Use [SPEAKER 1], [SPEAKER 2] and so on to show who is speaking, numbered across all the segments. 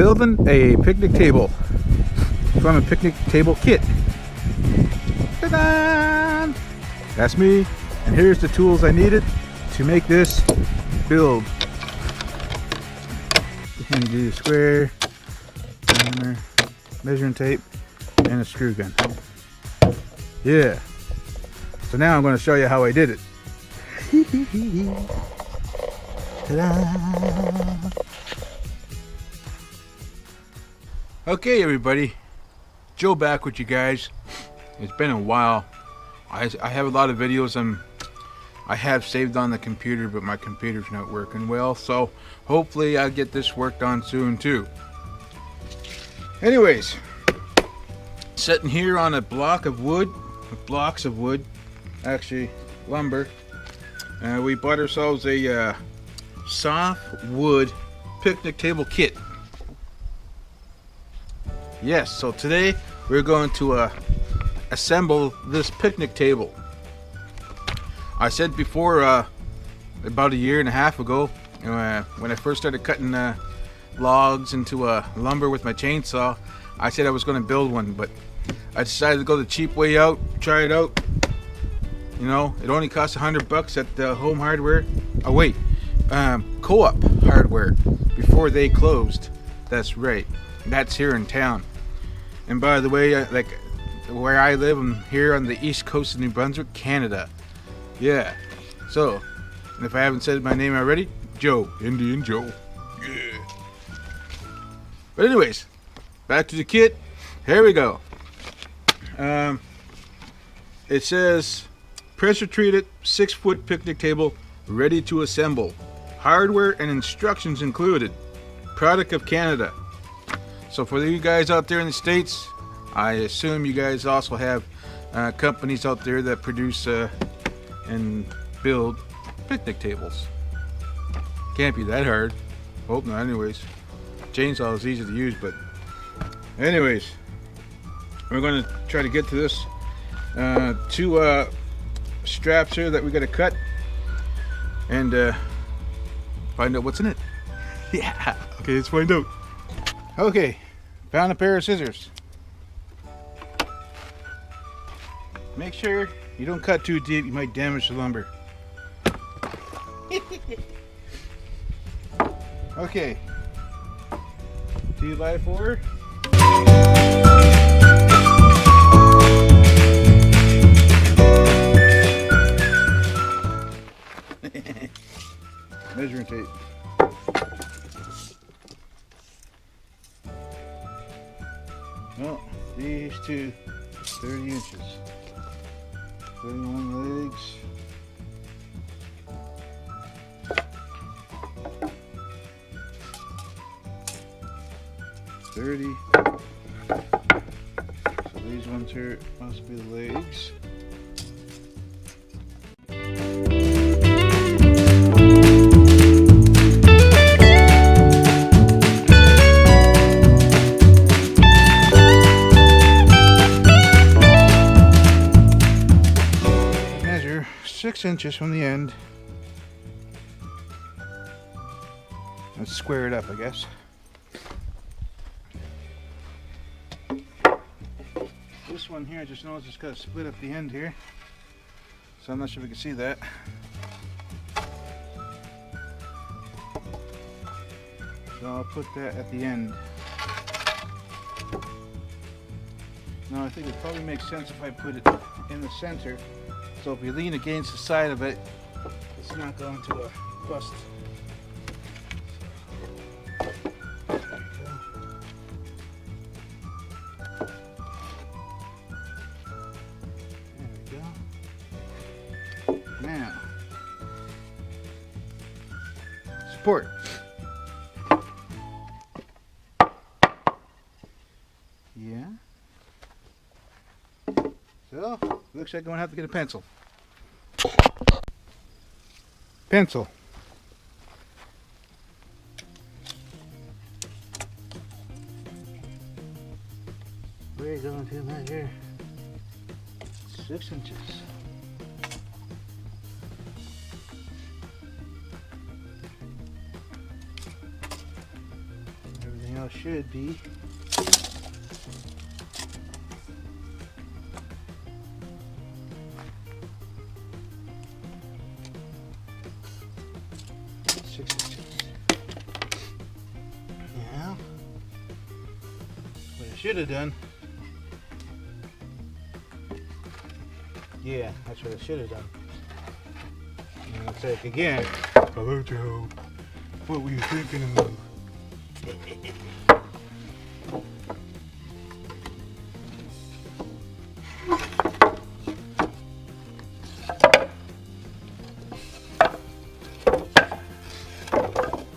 [SPEAKER 1] building a picnic table from a picnic table kit. Ta-da! That's me, and here's the tools I needed to make this build. And do a square, hammer, measuring tape, and a screw gun. Yeah. So now I'm going to show you how I did it. Ta-da! Okay, everybody, Joe back with you guys. It's been a while. I have a lot of videos I have saved on the computer, but my computer's not working well, so hopefully I'll get this worked on soon too. Anyways, sitting here on a block of wood, blocks of wood, actually lumber. We bought ourselves a soft wood picnic table kit. Yes, so today we're going to assemble this picnic table. I said before, about a year and a half ago, when I first started cutting logs into lumber with my chainsaw, I said I was going to build one, but I decided to go the cheap way out, try it out. You know, it only cost $100 at the Home Hardware. Oh wait, Co-op Hardware, before they closed. That's right. That's here in town. And by the way, like where I live, I'm here on the east coast of New Brunswick, Canada. Yeah. So, and if I haven't said my name already, Joe, NDN Joe. Yeah. But anyways, back to the kit. Here we go. It says pressure treated 6-foot picnic table ready to assemble. Hardware and instructions included. Product of Canada. So for you guys out there in the States, I assume you guys also have companies out there that produce and build picnic tables. Can't be that hard. Hope not anyways. Chainsaw is easy to use, but anyways, we're going to try to get to this. Two straps here that we got to cut and find out what's in it. Yeah. Okay, let's find out. Okay, found a pair of scissors. Make sure you don't cut too deep, you might damage the lumber. Okay, 2x4. Measuring tape. Well, these two 30 inches. 31 legs. So these ones here must be the legs. Measure 6 inches from the end. Let's square it up, I guess. This one here, I just noticed it's got to split up the end here, so I'm not sure if we can see that. So I'll put that at the end. Now I think it probably makes sense if I put it in the center, so if you lean against the side of it, it's not going to bust. Now, support. Yeah. So, looks like I'm going to have to get a pencil. Pencil. We're going to measure 6 inches. should be. Yeah. What I should have done. Yeah, that's what I should have done. And it's like again. Hello, Joe. What were you thinking of me?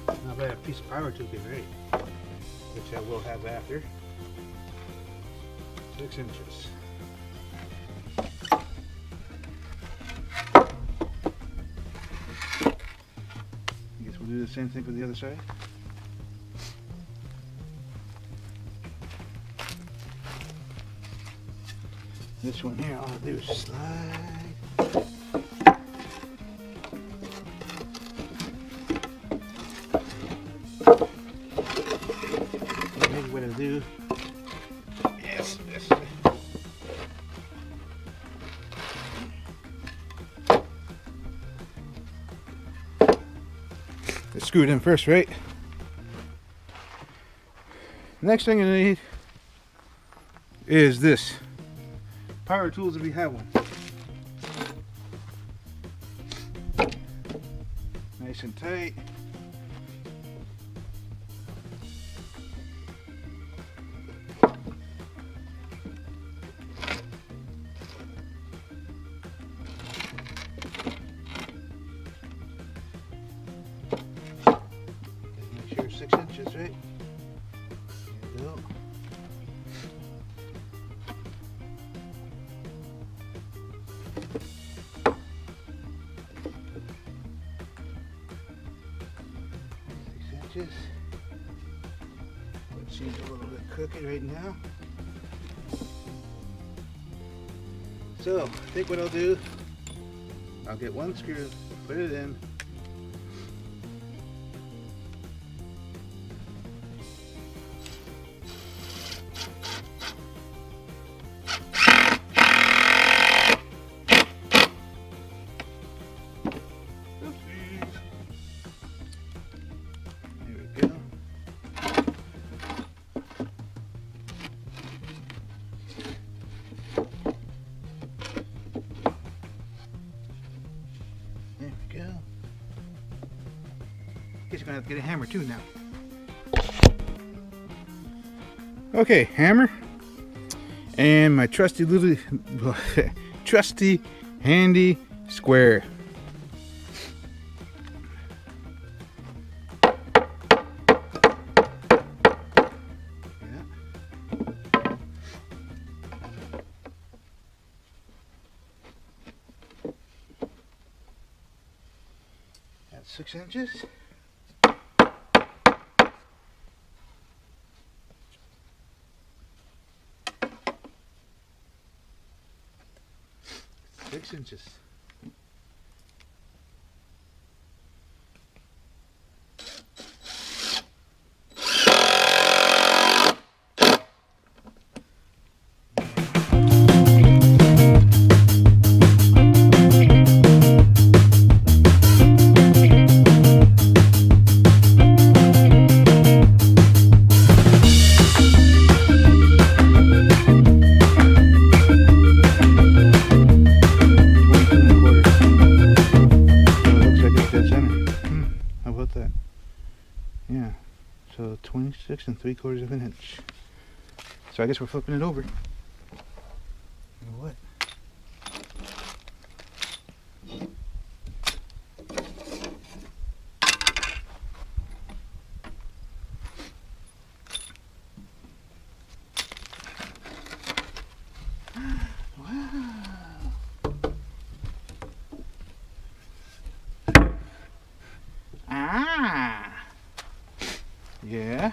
[SPEAKER 1] Now I have a piece of power to get ready, which I will have after. 6 inches. I guess we'll do the same thing for the other side. This one here, all I'll do is slide. Maybe what I'll do. Yes, yes. Let's screw it in first, right? Next thing I need is this. Power tools if we have one. Nice and tight. Make sure 6 inches, right? There you go. It seems a little bit crooked right now. So I think what I'll do, I'll get one screw, put it in. Guess you're gonna have to get a hammer too now. Okay, hammer. And my trusty little trusty handy square. That's 6 inches. Six inches. Yeah, so 26 3/4 of an inch. So I guess we're flipping it over. You know what? Yeah.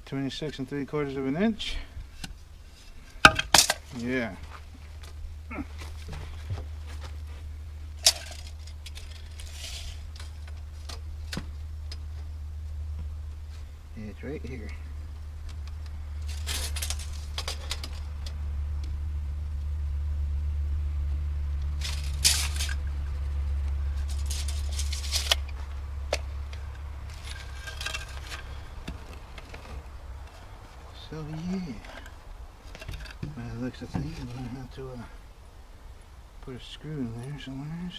[SPEAKER 1] 26 3/4 of an inch. Yeah. right here. So yeah, by the looks of things, I'm gonna have to put a screw in there somewhere.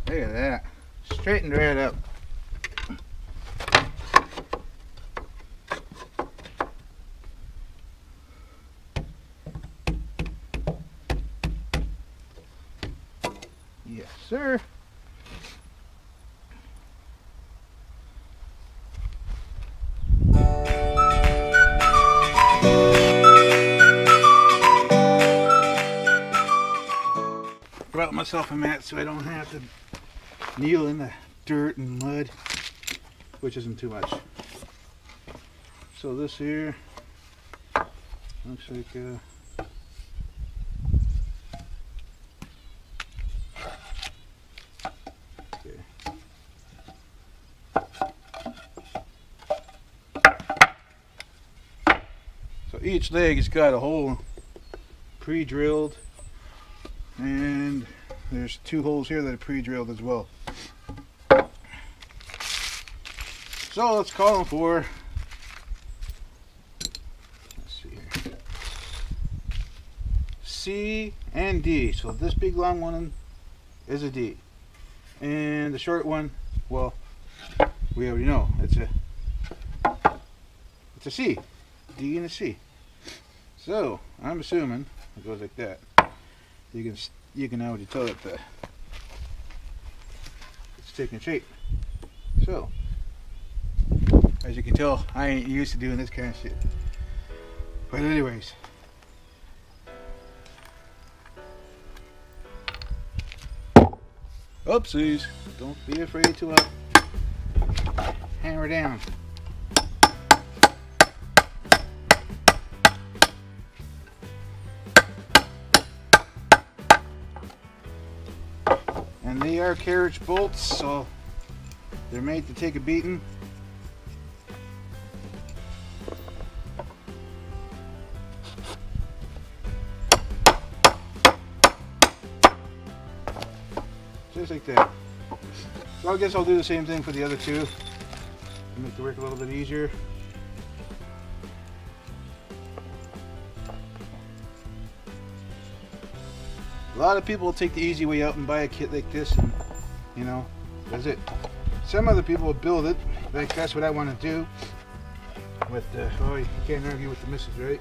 [SPEAKER 1] Look at that. Straightened right up. Yes, sir. Brought myself a mat so I don't have to kneel in the dirt and mud, which isn't too much. So this here looks like okay. So each leg has got a hole pre-drilled, and there's 2 holes here that are pre-drilled as well. So let's call them for, let's see here, C and D. So this big long one is a D, and the short one, well, we already know it's a C, D and a C. So I'm assuming it goes like that. You can already tell that it's taking shape. So as you can tell, I ain't used to doing this kind of shit. But anyways, oopsies, don't be afraid to hammer down. And they are carriage bolts, so they're made to take a beating. Just like that. So I guess I'll do the same thing for the other 2 to make the work a little bit easier. A lot of people will take the easy way out and buy a kit like this, and you know, that's it. Some other people will build it, like that's what I want to do. But oh, you can't argue with the missus, right?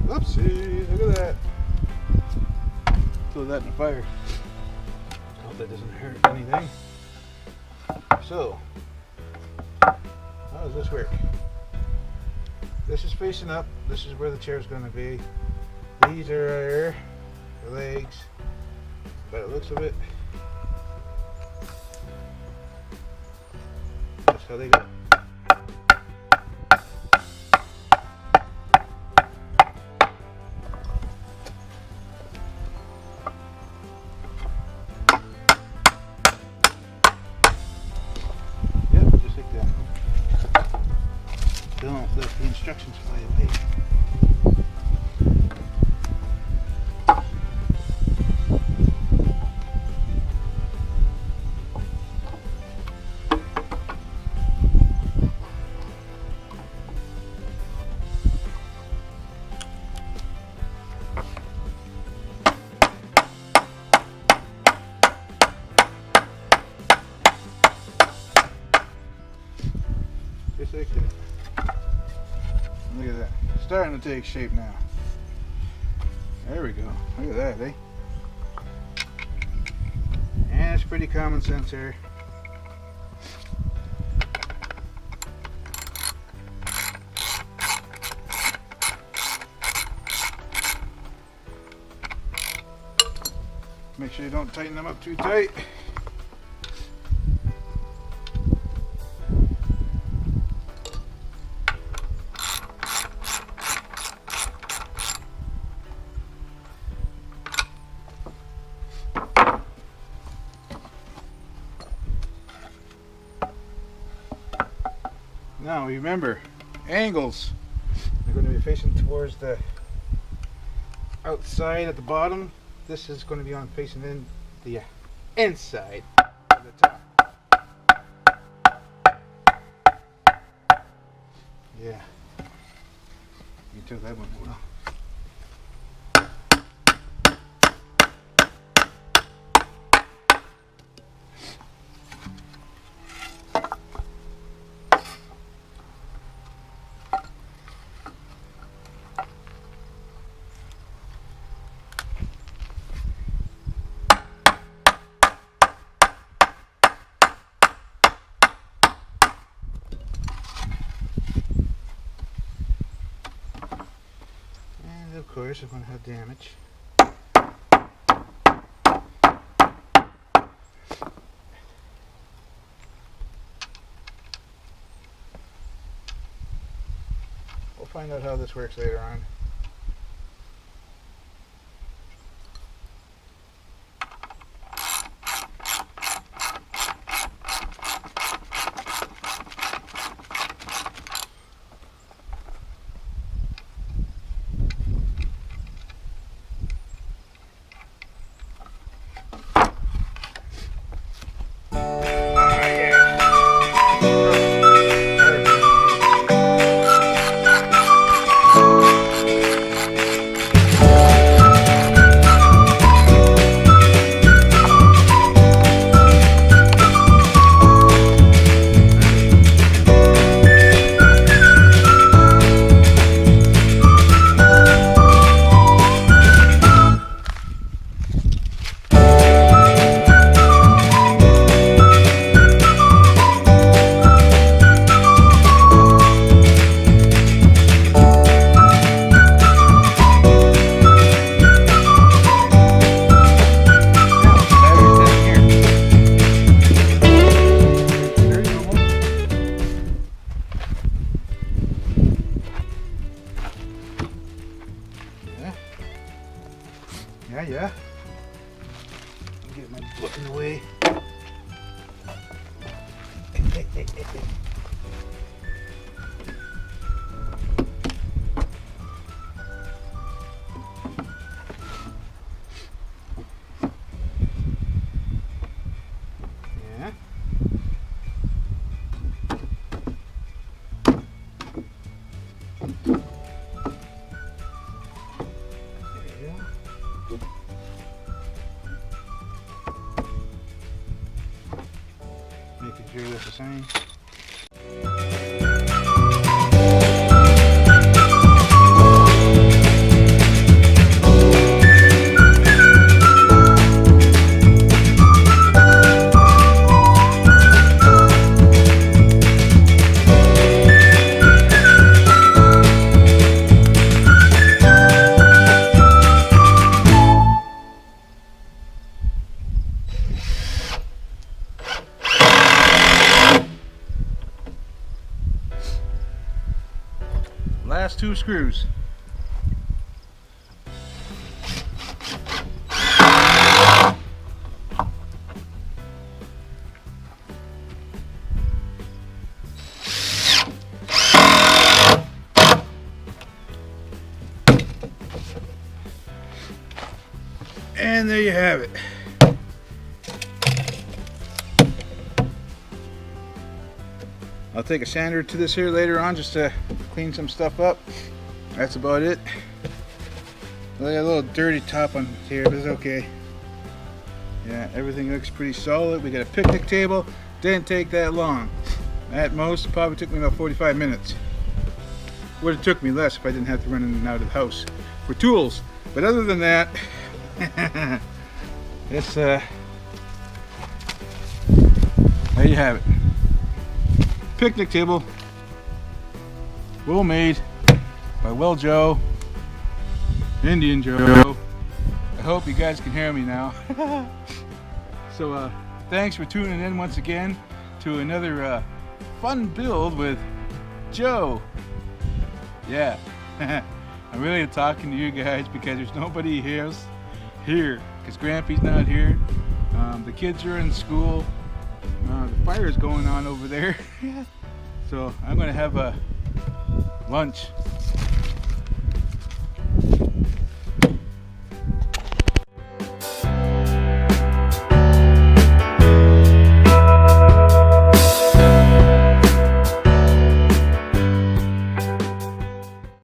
[SPEAKER 1] Oopsie, look at that. Throw that in the fire. Hope that doesn't hurt anything. So, how does this work? This is facing up. This is where the chair is going to be. These are the legs. By the looks of it, that's how they go. Don't let the instructions fly away. Just like that. Look at that. Starting to take shape now. There we go. Look at that, eh? And it's pretty common sense here. Make sure you don't tighten them up too tight. Now remember, angles. They're going to be facing towards the outside at the bottom. This is going to be on facing in the inside of the top. Yeah, you took that one well. Of course, I'm going to have damage. We'll find out how this works later on. Yeah. Get my book in the way. Yeah. Making sure that's the same. Last two screws. And there you have it. I'll take a sander to this here later on just to clean some stuff up. That's about it. I got a little dirty top on here, but it's okay. Yeah, everything looks pretty solid. We got a picnic table. Didn't take that long. At most, it probably took me about 45 minutes. Would have took me less if I didn't have to run in and out of the house for tools. But other than that, it's there you have it. Picnic table, well made by Well Joe, Indian Joe. I hope you guys can hear me now. So thanks for tuning in once again to another fun build with Joe. Yeah, I'm really talking to you guys because there's nobody else here because Grampy's not here. The kids are in school. The fire is going on over there. So I'm gonna have a lunch